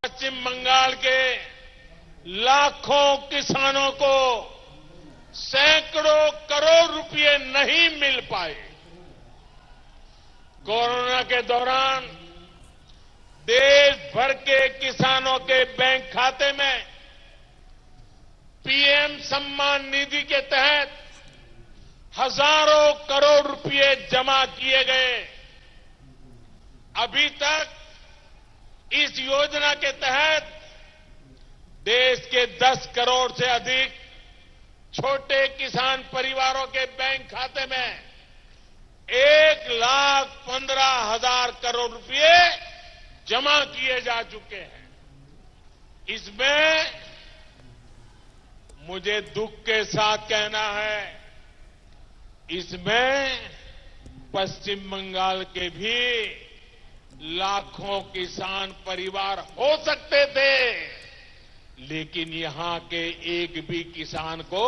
पश्चिम बंगाल के लाखों किसानों को सैकड़ों करोड़ रुपए नहीं मिल पाए। कोरोना के दौरान देश भर के किसानों के बैंक खाते में पीएम सम्मान निधि के तहत हजारों करोड़ रुपए जमा किए गए। अभी तक इस योजना के तहत देश के 10 करोड़ से अधिक छोटे किसान परिवारों के बैंक खाते में 1,15,000 करोड़ रुपए जमा किए जा चुके हैं। इसमें मुझे दुख के साथ कहना है, इसमें पश्चिम बंगाल के भी लाखों किसान परिवार हो सकते थे, लेकिन यहां के एक भी किसान को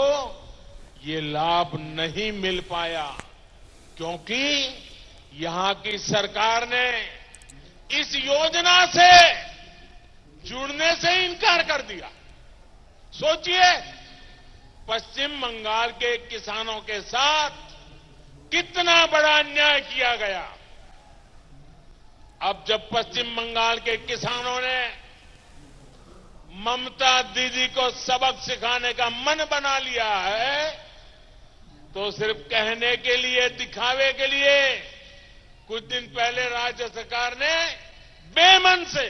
ये लाभ नहीं मिल पाया, क्योंकि यहां की सरकार ने इस योजना से जुड़ने से इनकार कर दिया। सोचिए, पश्चिम बंगाल के किसानों के साथ कितना बड़ा अन्याय किया गया। अब जब पश्चिम बंगाल के किसानों ने ममता दीदी को सबक सिखाने का मन बना लिया है, तो सिर्फ कहने के लिए, दिखावे के लिए कुछ दिन पहले राज्य सरकार ने बेमन से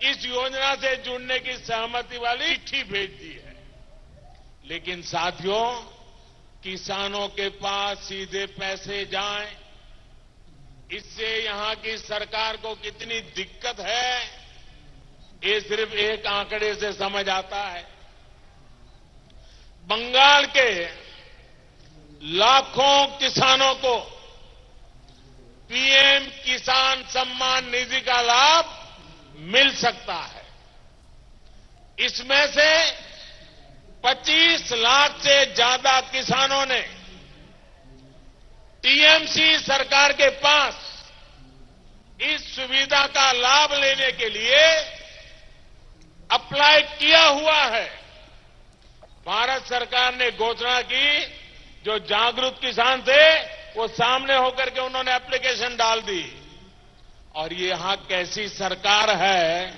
इस योजना से जुड़ने की सहमति वाली चिट्ठी भेज दी है। लेकिन साथियों, किसानों के पास सीधे पैसे जाएं, इससे यहां की सरकार को कितनी दिक्कत है, ये सिर्फ एक आंकड़े से समझ आता है। बंगाल के लाखों किसानों को पीएम किसान सम्मान निधि का लाभ मिल सकता है। इसमें से 25 लाख से ज्यादा किसानों ने टीएमसी सरकार के पास इस सुविधा का लाभ लेने के लिए अप्लाई किया हुआ है। भारत सरकार ने घोषणा की, जो जागरूक किसान थे वो सामने होकर के उन्होंने एप्लीकेशन डाल दी। और ये यहां कैसी सरकार है,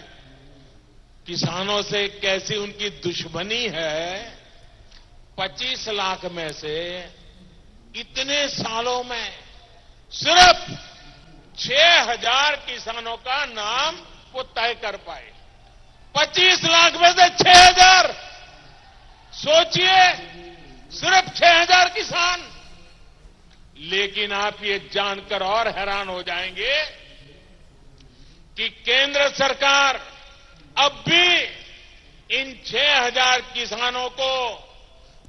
किसानों से कैसी उनकी दुश्मनी है। 25 लाख में से इतने सालों में सिर्फ 6,000 किसानों का नाम वो तय कर पाए। 25 लाख में से 6,000, सोचिए, सिर्फ 6,000 किसान। लेकिन आप ये जानकर और हैरान हो जाएंगे कि केंद्र सरकार अब भी इन 6,000 किसानों को,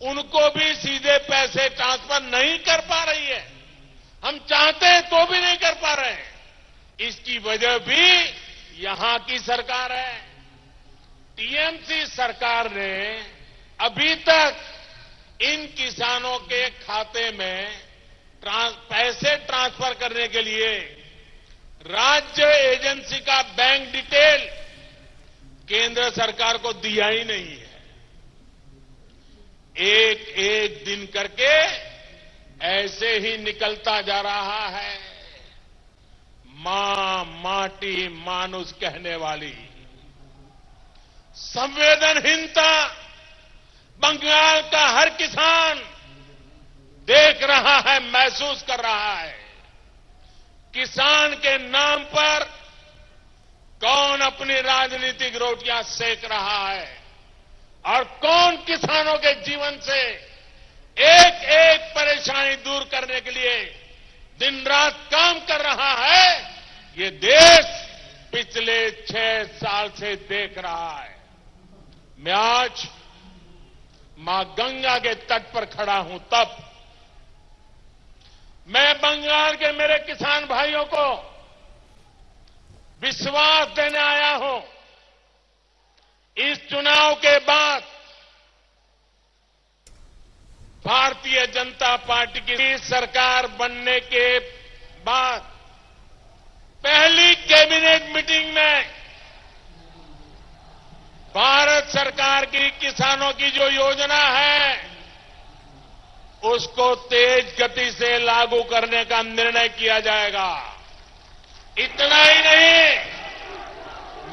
उनको भी सीधे पैसे ट्रांसफर नहीं कर पा रही है। हम चाहते हैं तो भी नहीं कर पा रहे हैं। इसकी वजह भी यहां की सरकार है। टीएमसी सरकार ने अभी तक इन किसानों के खाते में पैसे ट्रांसफर करने के लिए राज्य एजेंसी का बैंक डिटेल केंद्र सरकार को दिया ही नहीं है। एक एक दिन करके ऐसे ही निकलता जा रहा है। मां माटी मानुष कहने वाली संवेदनहीनता बंगाल का हर किसान देख रहा है, महसूस कर रहा है। किसान के नाम पर कौन अपनी राजनीतिक रोटियां सेक रहा है और कौन किसानों के जीवन से एक एक परेशानी दूर करने के लिए दिन रात काम कर रहा है, ये देश पिछले 6 साल से देख रहा है। मैं आज मां गंगा के तट पर खड़ा हूं, तब मैं बंगाल के मेरे किसान भाइयों को विश्वास देने आया हूं। इस चुनाव के बाद भारतीय जनता पार्टी की सरकार बनने के बाद पहली कैबिनेट मीटिंग में की किसानों की जो योजना है उसको तेज गति से लागू करने का निर्णय किया जाएगा। इतना ही नहीं,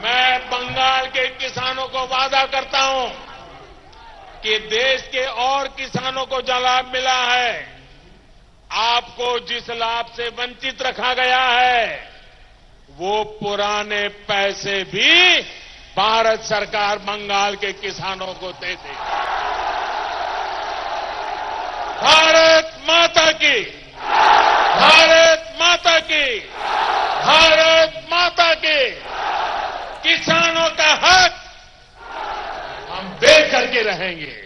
मैं बंगाल के किसानों को वादा करता हूं कि देश के और किसानों को जो लाभ मिला है, आपको जिस लाभ से वंचित रखा गया है, वो पुराने पैसे भी भारत सरकार बंगाल के किसानों को दे देगी। भारत माता की, भारत माता की, भारत माता की। किसानों का हक हम दे करके रहेंगे।